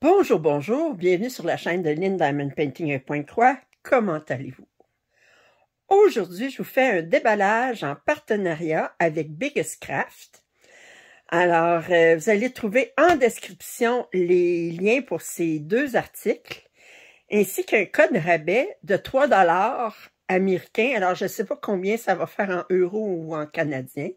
Bonjour, bonjour, bienvenue sur la chaîne de Lynn Diamond Painting et Pointe-Croix. Comment allez-vous? Aujourd'hui, je vous fais un déballage en partenariat avec Biggest Craft. Alors, vous allez trouver en description les liens pour ces deux articles, ainsi qu'un code rabais de 3 $ américains. Alors, je ne sais pas combien ça va faire en euros ou en canadien,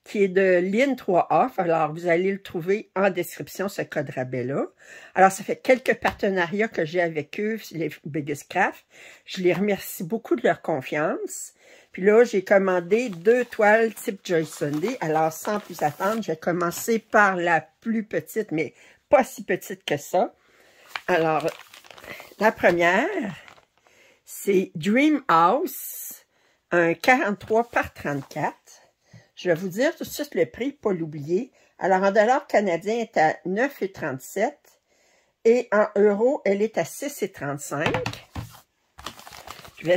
qui est de Lynn 3 Off. Alors, vous allez le trouver en description, ce code rabais-là. Alors, ça fait quelques partenariats que j'ai avec eux, les Biggest Craft. Je les remercie beaucoup de leur confiance. Puis là, j'ai commandé 2 toiles type Joy Sunday. Alors, sans plus attendre, je vais commencer par la plus petite, mais pas si petite que ça. Alors, la première, c'est Dream House, un 43 par 34. Je vais vous dire tout de suite le prix, pas l'oublier. Alors, en dollars canadiens, elle est à 9,37 et en euros, elle est à 6,35. Je vais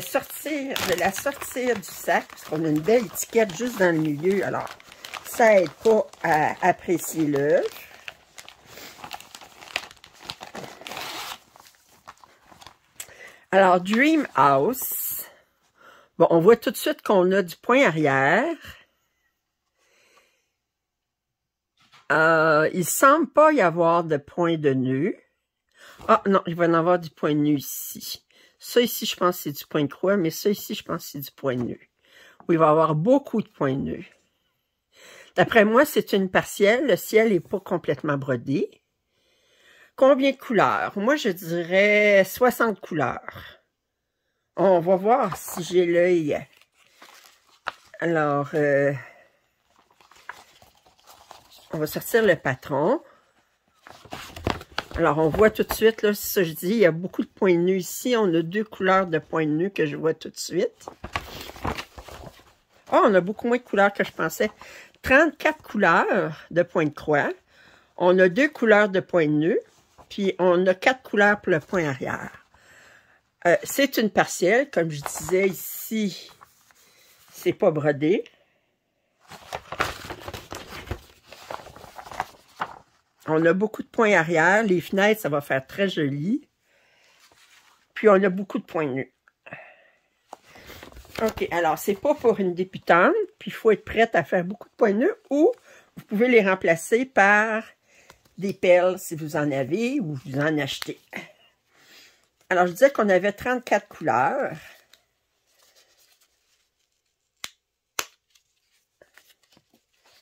la sortir du sac parce qu'on a une belle étiquette juste dans le milieu. Alors, ça aide pas à apprécier l'œuvre. Alors, Dream House. Bon, on voit tout de suite qu'on a du point arrière. Il semble pas y avoir de point de nœud. Ah non, il va y en avoir du point de nœud ici. Ça ici, je pense que c'est du point de croix, mais ça ici, je pense que c'est du point de nœud. Où il va y avoir beaucoup de points de nœud. D'après moi, c'est une partielle. Le ciel n'est pas complètement brodé. Combien de couleurs? Moi, je dirais 60 couleurs. On va voir si j'ai l'œil. Alors, on va sortir le patron. Alors, on voit tout de suite, là, c'est ça que je dis, il y a beaucoup de points de nœud ici. On a 2 couleurs de points de nœud que je vois tout de suite. Oh, on a beaucoup moins de couleurs que je pensais. 34 couleurs de points de croix. On a 2 couleurs de points de nœud. Puis, on a 4 couleurs pour le point arrière. C'est une partielle. Comme je disais ici, c'est pas brodé. On a beaucoup de points arrière. Les fenêtres, ça va faire très joli. Puis, on a beaucoup de points de nœud. OK, alors, c'est pas pour une débutante. Puis, il faut être prête à faire beaucoup de points de nœud. Ou, vous pouvez les remplacer par des perles, si vous en avez, ou vous en achetez. Alors, je disais qu'on avait 34 couleurs.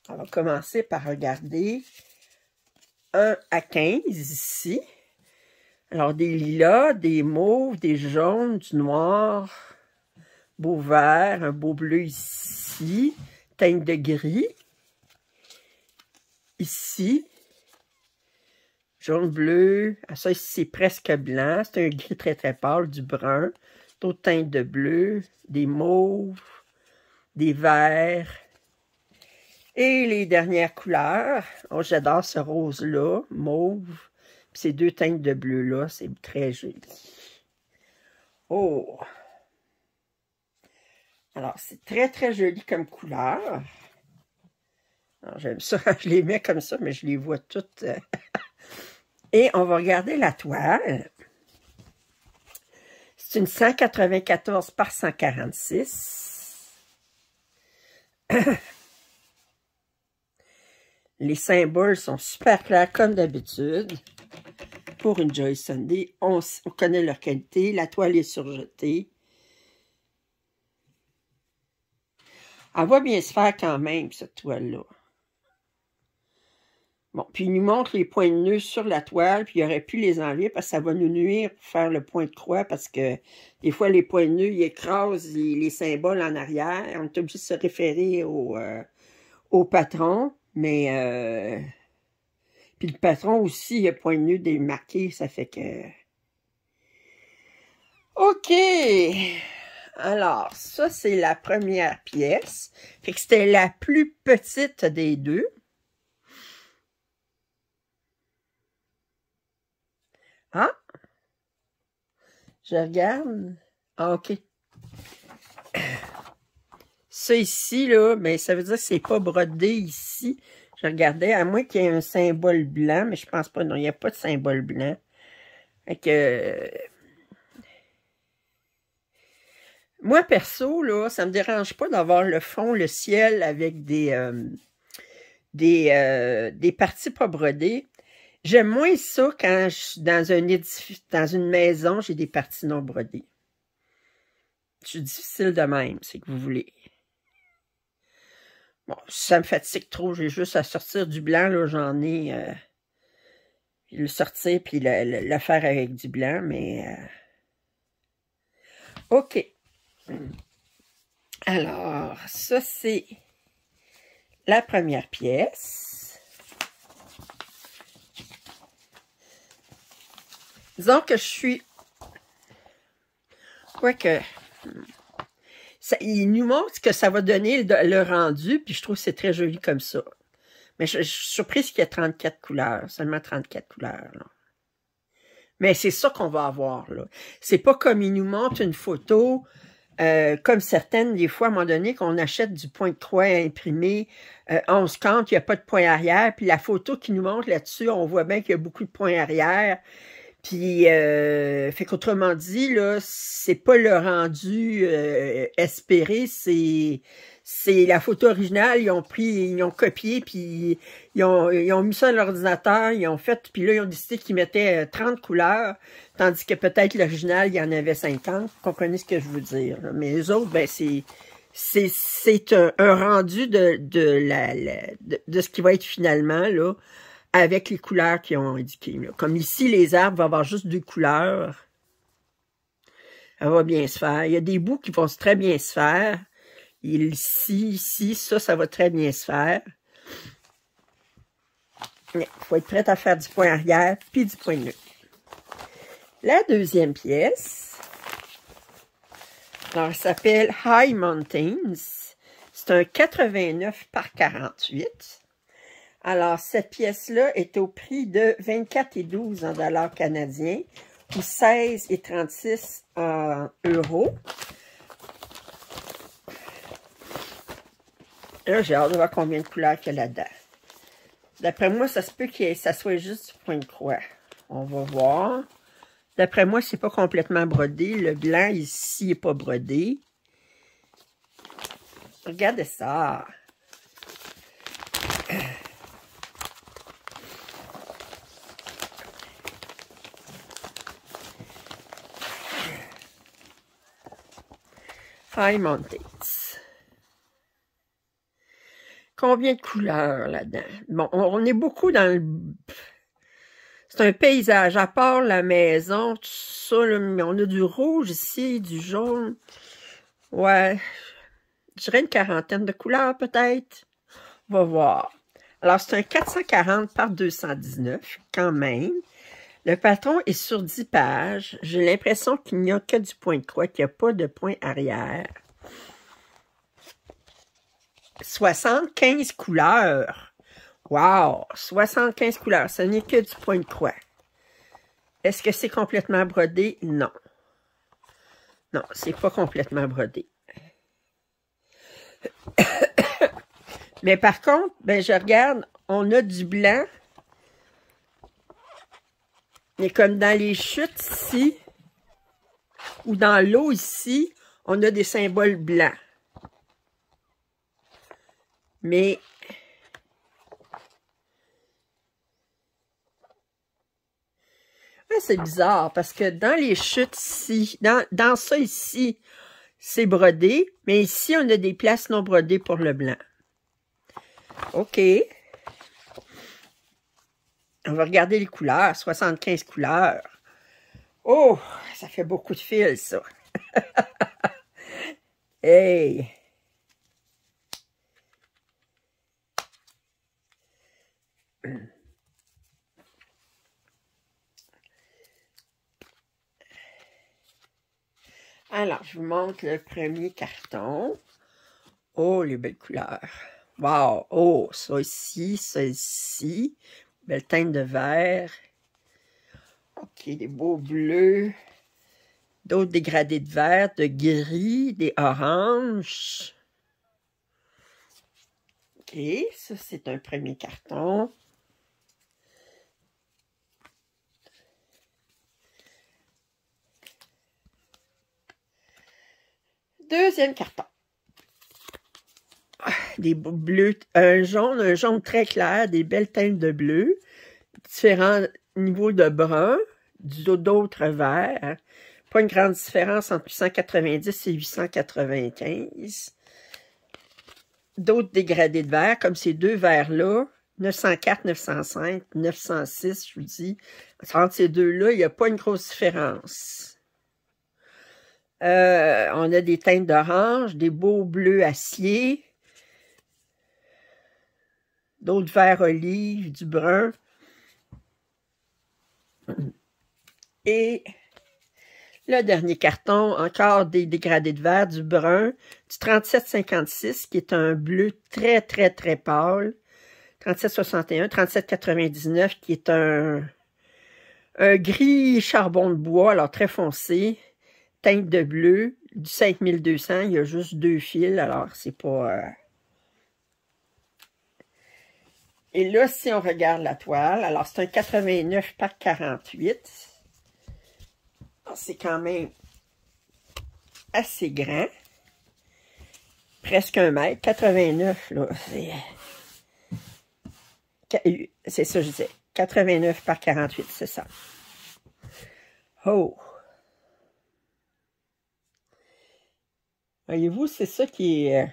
On va commencer par regarder 1 à 15 ici. Alors, des lilas, des mauves, des jaunes, du noir, beau vert, un beau bleu ici, teinte de gris. Ici, jaune bleu. Ah, ça ici, c'est presque blanc. C'est un gris très, très pâle, du brun. D'autres teintes de bleu, des mauves, des verts. Et les dernières couleurs, oh, j'adore ce rose-là, mauve. Puis ces 2 teintes de bleu-là, c'est très joli. Oh! Alors, c'est très, très joli comme couleur. Alors, j'aime ça, je les mets comme ça, mais je les vois toutes. Et on va regarder la toile. C'est une 194 par 146. Les symboles sont super clairs comme d'habitude. Pour une Joy Sunday, on connaît leur qualité. La toile est surjetée. Elle va bien se faire quand même, cette toile-là. Bon, puis il nous montre les points de nœud sur la toile, puis il aurait pu les enlever parce que ça va nous nuire pour faire le point de croix, parce que des fois, les points de nœud, ils écrasent les symboles en arrière. On est obligé de se référer au patron. Mais, puis le patron aussi, il a point de nœud démarqué, ça fait que... OK! Alors, ça, c'est la première pièce. Fait que c'était la plus petite des deux. Ah! Je regarde. Ah, OK. Ça ici, là, mais ça veut dire que c'est pas brodé ici. Je regardais, à moins qu'il y ait un symbole blanc, mais je pense pas, non, il n'y a pas de symbole blanc. Fait que... moi, perso, là, ça me dérange pas d'avoir le fond, le ciel avec des parties pas brodées. J'aime moins ça quand je suis dans un édifice, dans une maison, j'ai des parties non brodées. Je suis difficile de même, c'est que vous voulez. Bon, ça me fatigue trop, j'ai juste à sortir du blanc, là, j'en ai... le sortir puis le faire avec du blanc, mais... OK. Alors, ça, c'est la première pièce. Disons que je suis... Quoique... il nous montre que ça va donner le rendu, puis je trouve que c'est très joli comme ça. Mais je suis surprise qu'il y ait 34 couleurs, seulement 34 couleurs. Là. Mais c'est ça qu'on va avoir, là. C'est pas comme il nous montre une photo, comme certaines, des fois, à un moment donné, qu'on achète du point de croix imprimé, 11 cantes, il n'y a pas de point arrière, puis la photo qui nous montre là-dessus, on voit bien qu'il y a beaucoup de points arrière. Puis, fait qu'autrement dit, là, c'est pas le rendu espéré, c'est la photo originale, ils ont copié, puis ils ont mis ça dans l'ordinateur, ils ont fait, puis là, ils ont décidé qu'ils mettaient 30 couleurs, tandis que peut-être l'original, il y en avait 50, vous comprenez ce que je veux dire. Là. Mais les autres, ben, c'est un rendu de ce qui va être finalement, là, avec les couleurs qu'ils ont indiquées. Là. Comme ici, les arbres vont avoir juste 2 couleurs. Ça va bien se faire. Il y a des bouts qui vont très bien se faire. Ici, ça va très bien se faire. Il faut être prêt à faire du point arrière puis du point nœud. La deuxième pièce, alors, elle s'appelle High Mountains. C'est un 89 par 48. Alors, cette pièce-là est au prix de 24,12 en dollars canadiens ou 16,36 en euros. Là, j'ai hâte de voir combien de couleurs qu'il y a là-dedans. D'après moi, ça se peut que ça soit juste du point de croix. On va voir. D'après moi, c'est pas complètement brodé. Le blanc, ici, n'est pas brodé. Regardez ça. High Mountains. Combien de couleurs là-dedans? Bon, on est beaucoup dans le... C'est un paysage, à part la maison, tout ça, là, mais on a du rouge ici, du jaune. Ouais, je dirais une quarantaine de couleurs peut-être. On va voir. Alors, c'est un 440 par 219, quand même. Le patron est sur 10 pages. J'ai l'impression qu'il n'y a que du point de croix, qu'il n'y a pas de point arrière. 75 couleurs. Wow! 75 couleurs. Ce n'est que du point de croix. Est-ce que c'est complètement brodé? Non. Non, c'est pas complètement brodé. Mais par contre, ben je regarde, on a du blanc. Mais comme dans les chutes ici, ou dans l'eau ici, on a des symboles blancs. Mais c'est bizarre parce que dans les chutes ici, dans ça ici, c'est brodé, mais ici, on a des places non brodées pour le blanc. OK. On va regarder les couleurs, 75 couleurs. Oh, ça fait beaucoup de fils, ça. Hey! Alors, je vous montre le premier carton. Oh, les belles couleurs. Wow! Oh, ça ici, ça ici. Belle teinte de vert. OK, des beaux bleus. D'autres dégradés de vert, de gris, des oranges. OK. OK, ça c'est un premier carton. Deuxième carton. Des bleus, un jaune très clair, des belles teintes de bleu, différents niveaux de brun, d'autres verts. Pas une grande différence entre 890 et 895. D'autres dégradés de vert, comme ces deux verts-là, 904, 905, 906, je vous dis. Entre ces deux-là, il n'y a pas une grosse différence. On a des teintes d'orange, des beaux bleus acier, d'autres verts olive, du brun. Et le dernier carton, encore des dégradés de vert, du brun, du 3756, qui est un bleu très, très, très pâle. 3761, 3799, qui est un gris charbon de bois, alors très foncé. Teinte de bleu, du 5200, il y a juste 2 fils, alors c'est pas... Et là, si on regarde la toile, alors c'est un 89 par 48. C'est quand même assez grand. Presque 1 mètre. 89, là, c'est ça, je disais. 89 par 48, c'est ça. Oh! Voyez-vous, c'est ça qui est...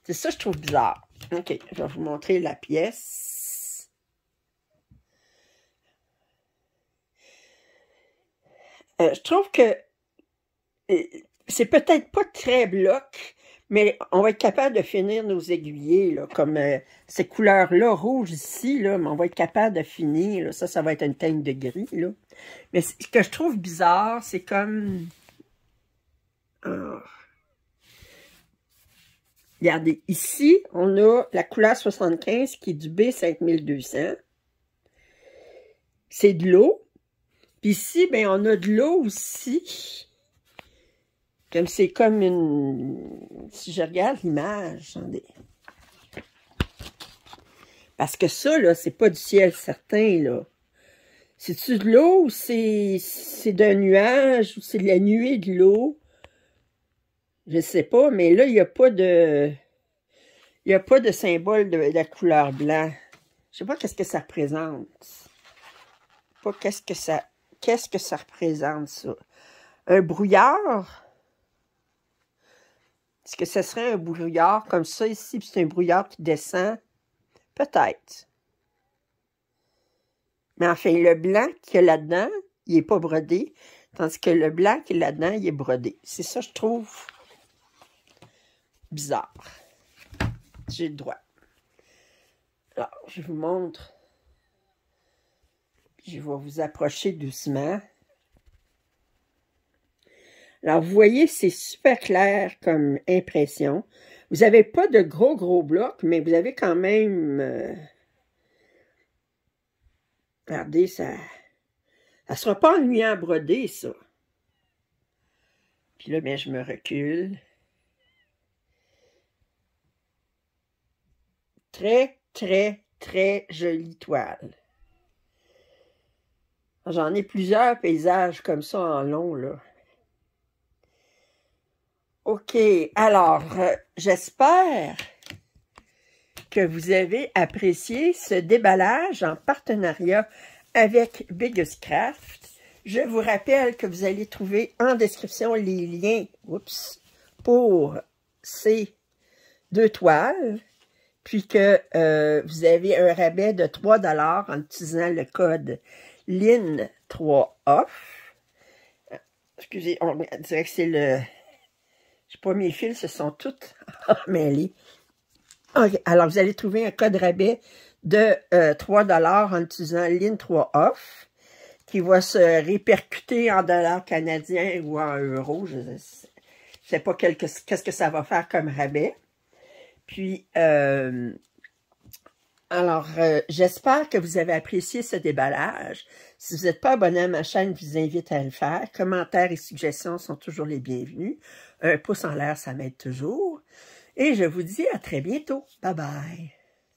c'est ça que je trouve bizarre. OK, je vais vous montrer la pièce. Je trouve que c'est peut-être pas très bloc, mais on va être capable de finir nos aiguillés, là, comme ces couleurs-là, rouge ici, là, mais on va être capable de finir. Là, ça va être une teinte de gris. Là. Mais ce que je trouve bizarre, c'est comme... Oh. Regardez, ici, on a la couleur 75 qui est du B5200. C'est de l'eau. Puis ici, ben, on a de l'eau aussi. Comme c'est comme une... Si je regarde l'image, attendez. Parce que ça, là, c'est pas du ciel certain, là. C'est-tu de l'eau ou c'est d'un nuage ou c'est de la nuée de l'eau? Je sais pas, mais là, il n'y a pas de... Il n'y a pas de symbole de la couleur blanc. Je sais pas qu'est-ce que ça représente. Pas qu'est-ce que ça représente, ça. Un brouillard? Est-ce que ce serait un brouillard comme ça ici, puis c'est un brouillard qui descend? Peut-être. Mais enfin, le blanc qu'il y a là-dedans, il n'est pas brodé, tandis que le blanc qui est là-dedans, il est brodé. C'est ça, je trouve bizarre. J'ai le droit. Alors, je vous montre. Je vais vous approcher doucement. Alors, vous voyez, c'est super clair comme impression. Vous n'avez pas de gros blocs, mais vous avez quand même... regardez, ça ne sera pas ennuyant à broder, ça. Puis là, bien, je me recule. Très, très, très jolie toile. J'en ai plusieurs paysages comme ça en long, là. OK, alors, j'espère que vous avez apprécié ce déballage en partenariat avec Biggest Craft. Je vous rappelle que vous allez trouver en description les liens pour ces 2 toiles, puis que vous avez un rabais de 3 $ en utilisant le code LIN3OFF. Excusez, on dirait que c'est le... Je sais pas, mes fils se sont toutes emmêlés. Okay, alors, vous allez trouver un code rabais de 3 $ en utilisant LIN3OFF, qui va se répercuter en dollars canadiens ou en euros. Je ne sais pas qu'est-ce que ça va faire comme rabais. Puis, j'espère que vous avez apprécié ce déballage. Si vous n'êtes pas abonné à ma chaîne, je vous invite à le faire. Commentaires et suggestions sont toujours les bienvenus. Un pouce en l'air, ça m'aide toujours. Et je vous dis à très bientôt. Bye bye!